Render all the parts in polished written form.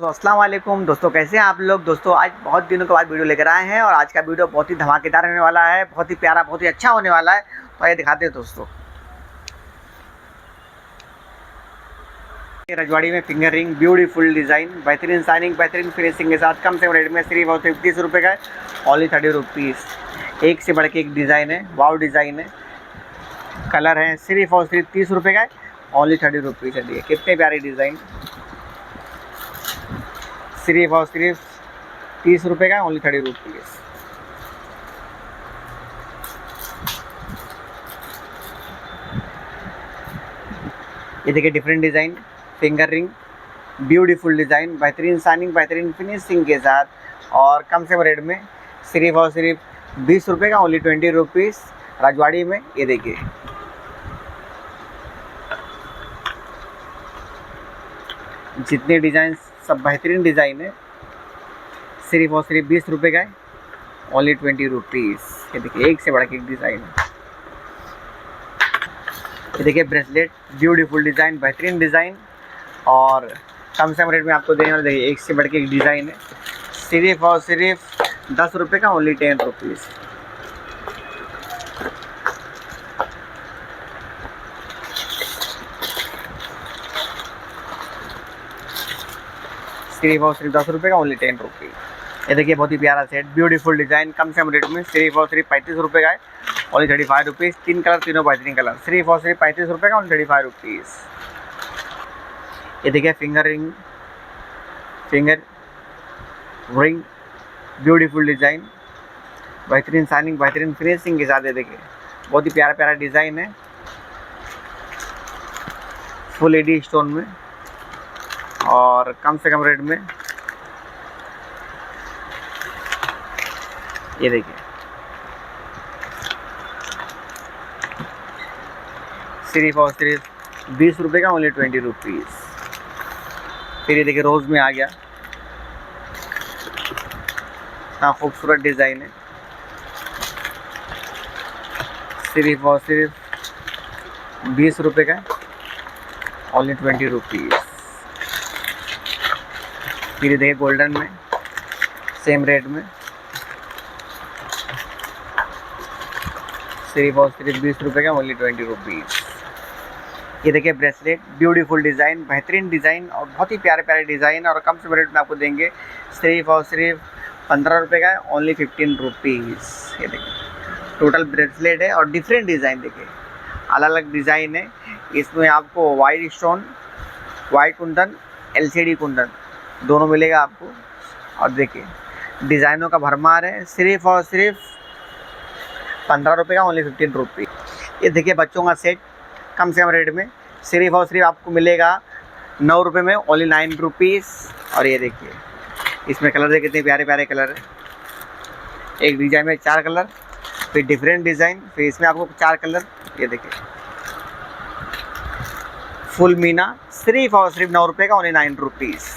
तो अस्सलाम वालेकुम दोस्तों, कैसे हैं आप लोग। दोस्तों आज बहुत दिनों के बाद वीडियो लेकर आए हैं और आज का वीडियो बहुत ही धमाकेदार होने वाला है, बहुत ही प्यारा, बहुत ही अच्छा होने वाला है। तो आइए दिखाते हैं दोस्तों। ये रजवाड़ी में फिंगर रिंग, ब्यूटीफुल डिज़ाइन, बेहतरीन साइनिंग, बेहतरीन फिनिशिंग के साथ कम से कम रेट में सिर्फ और सिर्फ 30 रुपये का है। Only 30 rupees. एक से बढ़ के एक डिज़ाइन है, वाव डिज़ाइन है, कलर है, सिर्फ और सिर्फ 30 रुपये का है। ओनली 30 रुपीज़ है। कितने प्यारे डिज़ाइन, सिर्फ और सिर्फ 30 रुपये का, ओनली 30 रुपीज़। ये देखिए different design, finger ring, beautiful design, बेहतरीन साइनिंग, बेहतरीन फिनिशिंग के साथ और कम से कम रेट में सिर्फ और सिर्फ 20 रुपये का, ओनली 20 रुपीज़ राजवाड़ी में। ये देखिए जितने डिज़ाइन सब बेहतरीन डिज़ाइन है, सिर्फ और सिर्फ 20 रुपये का है, ओनली 20 रुपीज़। ये देखिए एक से बढ़ के एक डिज़ाइन है। ये देखिए ब्रेसलेट, ब्यूटीफुल डिज़ाइन, बेहतरीन डिज़ाइन और कम से कम रेट में आपको देने वाले। देखिए एक से बढ़ के एक डिज़ाइन है, सिर्फ और सिर्फ 10 रुपये का, ओनली 10 रुपीज़। सिर्फ और सिर्फ 10 रुपये का, ओनली 10 रुपीज़। ये देखिए बहुत ही प्यारा सेट, ब्यूटीफुल डिज़ाइन, कम से कम रेट में सिर्फ और सिर्फ 35 रुपये का है, ओनली 35 रुपीज़। 3 कलर, तीनों बेहतरीन कलर, सिर्फ और सिर्फ 35 रुपये का, ओनली 35 रुपीज़। ये देखिए फिंगर रिंग, ब्यूटीफुल डिज़ाइन, बेहतरीन साइनिंग, बेहतरीन फिनिशिंग के साथ। ये देखिए बहुत ही प्यारा प्यारा डिज़ाइन है, फुल एडी स्टोन में और कम से कम रेट में। ये देखिए सिर्फ और सिर्फ 20 रुपये का, ओनली 20 रुपीज़। फिर ये देखिए रोज़ में आ गया, हाँ खूबसूरत डिज़ाइन है, सिर्फ और सिर्फ 20 रुपये का, ओनली 20 रुपीज़। फिर ये देखिए गोल्डन में सेम रेट में, सिर्फ और सिर्फ 20 रुपये का, ओनली 20 रुपीज़। ये देखिए ब्रेसलेट, ब्यूटीफुल डिज़ाइन, बेहतरीन डिज़ाइन और बहुत ही प्यारे प्यारे डिज़ाइन और कम से रेट में आपको देंगे सिर्फ और सिर्फ 15 रुपये का, ओनली 15 रुपीज़। ये देखिए टोटल ब्रेसलेट है और डिफरेंट डिज़ाइन, देखिए अलग अलग डिज़ाइन है। इसमें आपको white stone, white Kundan, LCD Kundan दोनों मिलेगा आपको। और देखिए डिज़ाइनों का भरमार है, सिर्फ और सिर्फ 15 रुपये का, ओनली 15 रुपीज़। ये देखिए बच्चों का सेट, कम से कम रेट में सिर्फ और सिर्फ आपको मिलेगा 9 रुपये में, ओनली 9 रुपीज़। और ये देखिए इसमें कलर देखिए कितने प्यारे प्यारे कलर है। एक डिज़ाइन में 4 कलर, फिर डिफरेंट डिज़ाइन, फिर इसमें आपको 4 कलर। ये देखिए फुल मीना, सिर्फ और सिर्फ 9 रुपये का, ओनली 9 रुपीज़।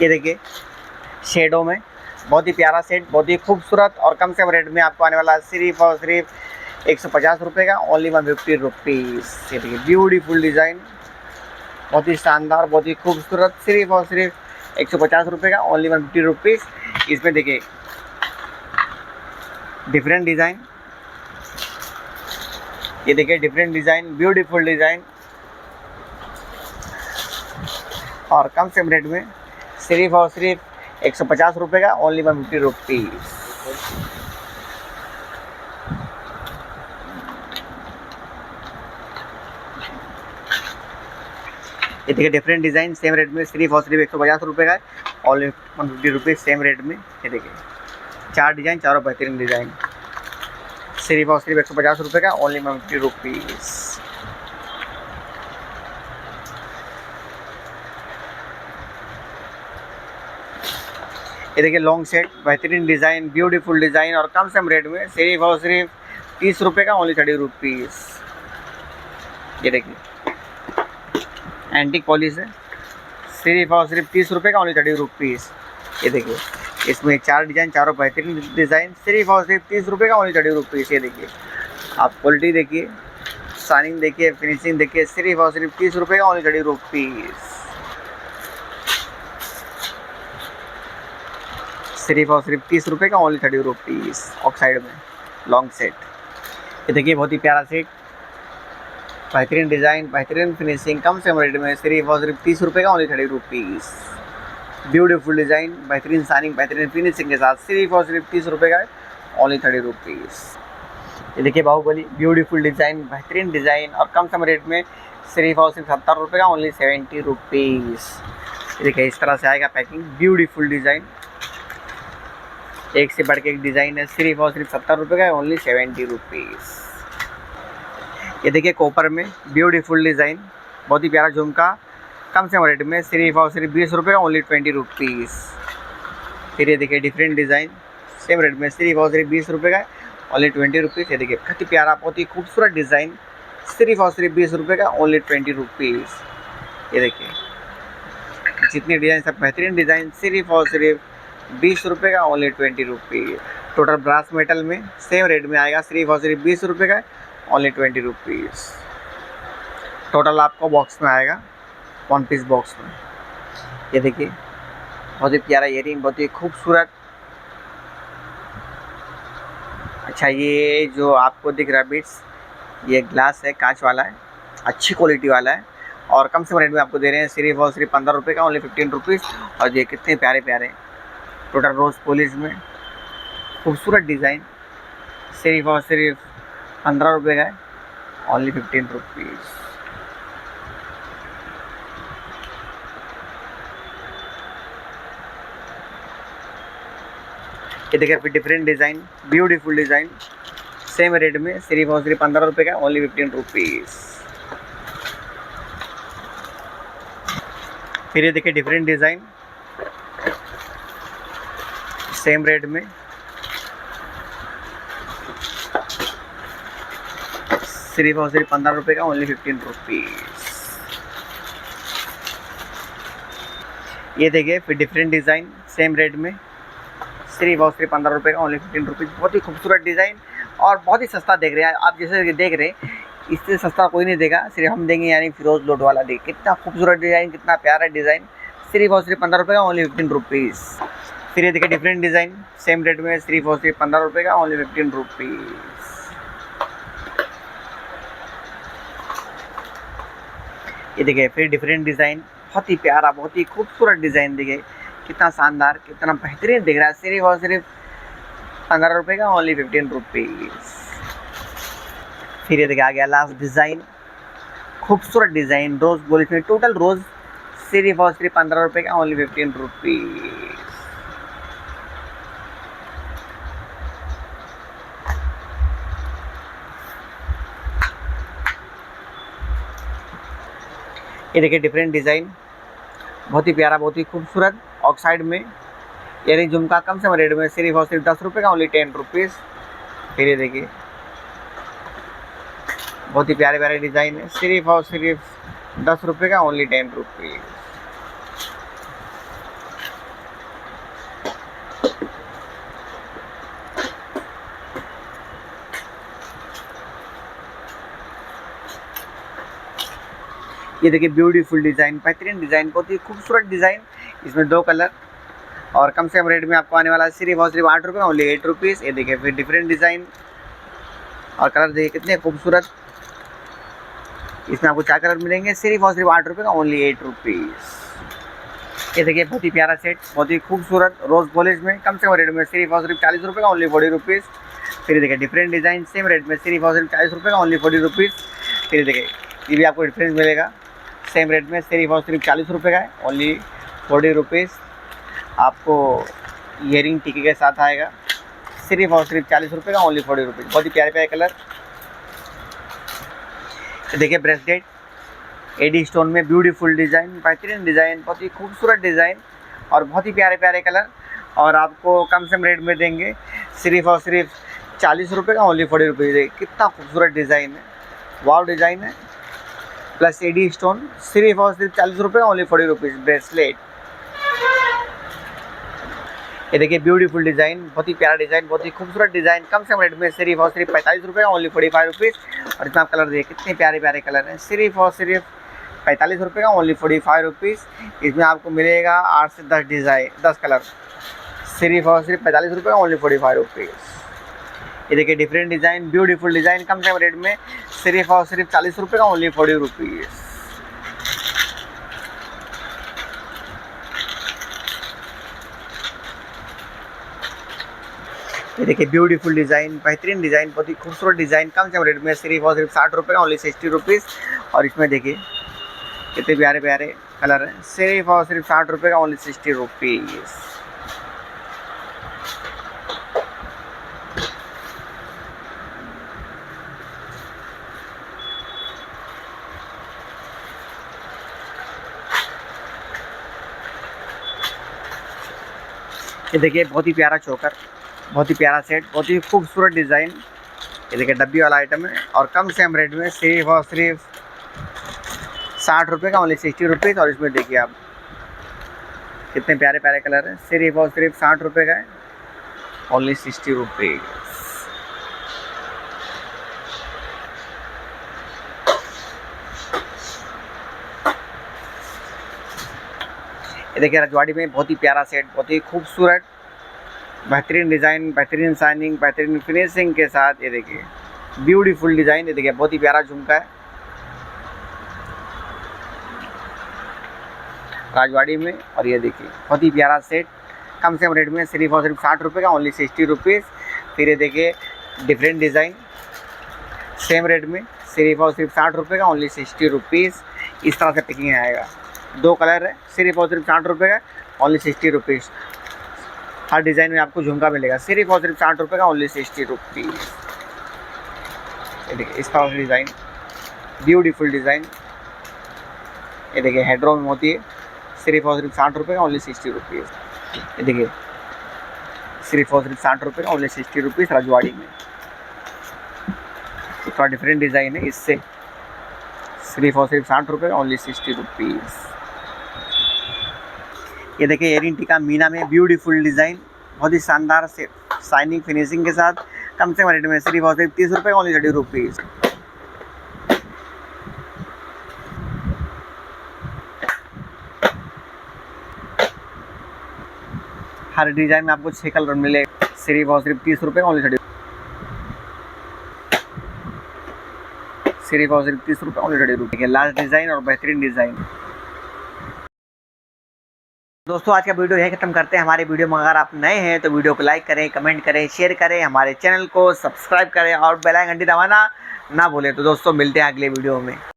ये देखिए शेडो में बहुत ही प्यारा सेट, बहुत ही खूबसूरत और कम से कम रेट में आपको आने वाला है, सिर्फ और सिर्फ 150 रुपये का, ओनली 150 रुपीज़। ये देखिए ब्यूटीफुल डिज़ाइन, बहुत ही शानदार, बहुत ही खूबसूरत, सिर्फ और सिर्फ 150 रुपये का, ओनली 150 रुपीज़। इसमें देखिए डिफरेंट डिज़ाइन, ये देखिए डिफरेंट डिज़ाइन, ब्यूटीफुल डिज़ाइन और कम से कम रेट में सिर्फ और सिर्फ 150 रुपये का, ओनली 150 रुपीज़। ये देखिए डिफरेंट डिज़ाइन, सेम रेट में सिर्फ और सिर्फ 150 रुपये का है, ओनली 150 रुपीज़ सेम रेट में। ये देखिए 4 डिज़ाइन, चारों बेहतरीन डिज़ाइन, सिर्फ और सिर्फ 150 रुपये का, ओनली 150 रुपीज़। ये देखिए लॉन्ग सेट, बेहतरीन डिज़ाइन, ब्यूटीफुल डिज़ाइन और कम से कम रेट में सिर्फ और सिर्फ 30 रुपये का, ओनली 30 रुपीज़। ये देखिए एंटीक पॉलिश है, सिर्फ और सिर्फ 30 रुपये का, ओनली 30 रुपीज़। ये देखिए इसमें 4 डिज़ाइन, चारों बेहतरीन डिज़ाइन, सिर्फ और सिर्फ 30 रुपये का, ओनली 30 रुपीज़। ये देखिए आप क्वालिटी देखिए, शाइनिंग देखिए, फिनिशिंग देखिए, सिर्फ और सिर्फ 30 रुपये का, ओनली 30 रुपीज़। सिर्फ और सिर्फ 30 रुपये का, ओनली 30 रुपीज़। ऑक्साइड में लॉन्ग सेट, ये देखिए बहुत ही प्यारा सेट, बेहतरीन डिज़ाइन, बेहतरीन फिनिशिंग, कम से कम रेट में, सिर्फ और सिर्फ 30 रुपये का, ओनली 30 रुपीज़। ब्यूटीफुल डिज़ाइन, बेहतरीन शाइनिंग, बेहतरीन फिनिशिंग के साथ सिर्फ और सिर्फ 30 रुपये का, ओनली 30 रुपीज़। ये देखिए बाहुबली, ब्यूटीफुल डिज़ाइन, बेहतरीन डिज़ाइन और कम सम रेट में, सिर्फ और सिर्फ 70 रुपये का, ओनली 70 रुपीज़। ये देखिए इस तरह से आएगा पैकिंग, ब्यूटीफुल डिज़ाइन, एक से बढ़ के एक डिज़ाइन है, सिर्फ और सिर्फ 70 रुपये का, ओनली 70 रुपीज़। ये देखिए कॉपर में ब्यूटीफुल डिज़ाइन, बहुत ही प्यारा झुमका, कम से कम रेट में, सिर्फ और सिर्फ 20 रुपये का, ओनली 20 रुपीज़। फिर ये देखिए डिफरेंट डिज़ाइन, सेम रेट में, सिर्फ और सिर्फ 20 रुपये का, ओनली 20 रुपीज़। ये देखिए बहुत ही प्यारा, बहुत ही खूबसूरत डिज़ाइन, सिर्फ और सिर्फ 20 रुपये का, ओनली 20 रुपीज़। ये देखिए जितनी डिज़ाइन सब बेहतरीन डिज़ाइन, सिर्फ और सिर्फ 20 रुपये का, only 20 rupees. Total brass metal में सेम रेट में आएगा, सिर्फ और सिर्फ 20 रुपये का, ओनली 20 रुपीज़। टोटल आपको बॉक्स में आएगा, 1 पीस बॉक्स में। ये देखिए बहुत ही प्यारा ईयरिंग, बहुत ही खूबसूरत। अच्छा ये जो आपको दिख रहा है बीट्स, ये ग्लास है, कांच वाला है, अच्छी क्वालिटी वाला है और कम से कम रेट में आपको दे रहे हैं, सिर्फ और सिर्फ 15 रुपये का, ओनली 15 रुपीज़। और ये कितने प्यारे प्यारे टोटल रोज़ पॉलिश में खूबसूरत डिज़ाइन, सिर्फ और सिर्फ 15 रुपये का है, ओनली 15 रुपीज़। ये देखिए फिर different design, beautiful design, same rate में, सिर्फ और सिर्फ 15 रुपये का, ओनली 15 रुपीज़। फिर ये देखिए डिफरेंट डिज़ाइन, सेम रेट में, सिर्फ और सिर्फ 15 रुपये का, ओनली 15 रुपीज़। ये देखिए फिर डिफरेंट डिज़ाइन, सेम रेट में, सिर्फ और सिर्फ 15 रुपये का, ओनली 15 रुपीज़। बहुत ही खूबसूरत डिज़ाइन और बहुत ही सस्ता देख रहे हैं आप, जैसे देख रहे हैं इससे सस्ता कोई नहीं देगा, सिर्फ हम देंगे, यानी फिरोज लोड वाला देख, कितना खूबसूरत डिज़ाइन, कितना प्यारा डिज़ाइन, सिर्फ और सिर्फ 15 रुपये का, ओनली 15 रुपीज़। फिर ये देखिए डिफरेंट डिज़ाइन, सेम रेट में, सिर्फ और सिर्फ 15 रुपये का, ओनली 15 रुपीज़। ये देखिए फिर डिफरेंट डिज़ाइन, बहुत ही प्यारा, बहुत ही खूबसूरत डिज़ाइन, देखिए कितना शानदार, कितना बेहतरीन दिख रहा है, सिर्फ और सिर्फ 15 रुपये का, ओनली 15 रुपीज़। फिर ये देखिए आ गया लास्ट डिज़ाइन, खूबसूरत डिज़ाइन, रोज़ पॉलिश में, टोटल रोज़, सिर्फ और सिर्फ 15 रुपये का, ओनली 15 रुपीज़। ये देखिए डिफरेंट डिज़ाइन, बहुत ही प्यारा, बहुत ही खूबसूरत, ऑक्साइड में ईयरिंग झुमका, कम से कम रेट में, सिर्फ और सिर्फ 10 रुपये का, ओनली 10 रुपीज़। फिर ये देखिए बहुत ही प्यारे प्यारे डिज़ाइन है, सिर्फ और सिर्फ 10 रुपये का, ओनली 10 रुपीज़। ये देखिए ब्यूटीफुल डिज़ाइन, बेहतरीन डिज़ाइन, बहुत ही खूबसूरत डिज़ाइन, इसमें 2 कलर और कम से कम रेट में आपको आने वाला है, सिर्फ और सिर्फ 8 रुपये, ओनली 8 रुपीज़। ये देखिए फिर डिफरेंट डिज़ाइन और कलर देखिए कितने खूबसूरत, इसमें आपको 4 कलर मिलेंगे, सिर्फ और सिर्फ 8 रुपये का, ओनली 8 रुपीज़। ये देखिए बहुत ही प्यारा सेट, बहुत ही खूबसूरत, रोज़ पॉलिश में, कम से कम रेट में, सिर्फ और सिर्फ 40 रुपये का, ओनली 40 रुपीज़। फिर देखिए डिफरेंट डिज़ाइन, सेम रेट में, सिर्फ और सिर्फ 40 रुपये का, ओनली 40 रुपीज़। फिर देखिए ये भी आपको डिफरेंस मिलेगा, सेम रेट में, सिर्फ और सिर्फ 40 रुपये का है, ओनली 40 रुपीज़। आपको ईयरिंग टिके के साथ आएगा, सिर्फ और सिर्फ 40 रुपये का, ओनली 40 रुपीज़। बहुत ही प्यारे प्यारे कलर। देखिए ब्रेसलेट एडी स्टोन में, ब्यूटीफुल डिज़ाइन, बेहतरीन डिज़ाइन, बहुत ही खूबसूरत डिज़ाइन और बहुत ही प्यारे प्यारे कलर, और आपको कम से कम रेट में देंगे, सिर्फ और सिर्फ 40 रुपये का, ओनली 40 रुपीज़। कितना खूबसूरत डिज़ाइन है, वाव डिज़ाइन है, प्लस एडी स्टोन, सिर्फ और सिर्फ 40 रुपये का, ओनली 40 रुपीज़ ब्रेसलेट। ये देखिए ब्यूटीफुल डिज़ाइन, बहुत ही प्यारा डिज़ाइन, बहुत ही खूबसूरत डिज़ाइन, कम से कम रेट में सिर्फ और सिर्फ 45 रुपये का, ओनली 45 रुपीज़। और इसमें आप कलर देखिए कितने प्यारे प्यारे कलर हैं, सिर्फ और सिर्फ 45 रुपये का, ओनली 45 रुपीज़। इसमें आपको मिलेगा 8 से 10 डिज़ाइन, 10 कलर, सिर्फ और सिर्फ 45 रुपये का, ओनली 45 रुपीज़। ये देखिए डिफरेंट डिज़ाइन, ब्यूटीफुल डिज़ाइन, कम से कम रेट में सिर्फ और सिर्फ 40 रुपये का, ओनली 40 रुपीज़। ये देखिए ब्यूटीफुल डिज़ाइन, बेहतरीन डिज़ाइन, बहुत ही खूबसूरत डिज़ाइन, कम से कम रेट में सिर्फ और सिर्फ 60 रुपये का, ओनली 60 रुपीज़। और इसमें देखिए कितने प्यारे प्यारे कलर हैं, सिर्फ और सिर्फ 60 रुपये का, ओनली 60 रुपीज़। ये देखिए बहुत ही प्यारा चोकर, बहुत ही प्यारा सेट, बहुत ही खूबसूरत डिज़ाइन। ये देखिए डब्बी वाला आइटम है और कम से कम रेट में सिर्फ और सिर्फ 60 रुपये का, ओनली 60 रुपीज़। और इसमें देखिए आप कितने प्यारे प्यारे कलर हैं, सिर्फ और सिर्फ 60 रुपये का है, ओनली 60 रुपीज़। ये देखिए रजवाड़ी में बहुत ही प्यारा सेट, बहुत ही खूबसूरत, बेहतरीन डिज़ाइन, बेहतरीन शाइनिंग, बेहतरीन फिनिशिंग के साथ। ये देखिए ब्यूटीफुल डिज़ाइन, ये देखिए बहुत ही प्यारा झुमका है राजवाड़ी में। और ये देखिए बहुत ही प्यारा सेट, कम से कम रेट में सिर्फ और सिर्फ 60 रुपये का, ओनली 60 रुपीज़। फिर ये देखिए डिफरेंट डिज़ाइन, सेम रेट में सिर्फ और सिर्फ 60 रुपये का, ओनली 60 रुपीज़। इस तरह से पैकिंग आएगा, 2 कलर है, सिर्फ और सिर्फ 60 रुपये का, ओनली 60 रुपीज़। हर डिज़ाइन में आपको झुमका मिलेगा, सिर्फ और सिर्फ 60 रुपये का, ओनली 60 रुपीज़। ये देखिए इस तरह से डिज़ाइन, ब्यूटीफुल डिज़ाइन। ये देखिए हेड्रो में होती है, सिर्फ और सिर्फ 60 रुपये का, ओनली 60 रुपीज़। ये देखिए सिर्फ और सिर्फ 60 रुपये का, ओनली 60 रुपीज़ रजवाड़ी में। थोड़ा डिफरेंट डिज़ाइन है, इससे सिर्फ और सिर्फ 60 रुपये का, ओनली 60 रुपीज़। ये देखिए एयरिंग टीका मीना में, ब्यूटीफुल डिज़ाइन, बहुत ही शानदार से शाइनिंग फिनिशिंग के साथ, कम से कम रेट में सिर्फ और सिर्फ 30 रुपये का, ओनली 30 रुपीज़। हर डिज़ाइन में आपको 6 कलर मिले, सिर्फ और सिर्फ 30 रुपये का, ओनली 30, सिर्फ और सिर्फ 30 रुपये, ओनली 30 रुपये। लास्ट डिज़ाइन और बेहतरीन डिज़ाइन। दोस्तों आज का वीडियो यही खत्म करते हैं। हमारे वीडियो में अगर आप नए हैं तो वीडियो को लाइक करें, कमेंट करें, शेयर करें, हमारे चैनल को सब्सक्राइब करें और बेल आइकन घंटी दबाना ना भूलें। तो दोस्तों मिलते हैं अगले वीडियो में।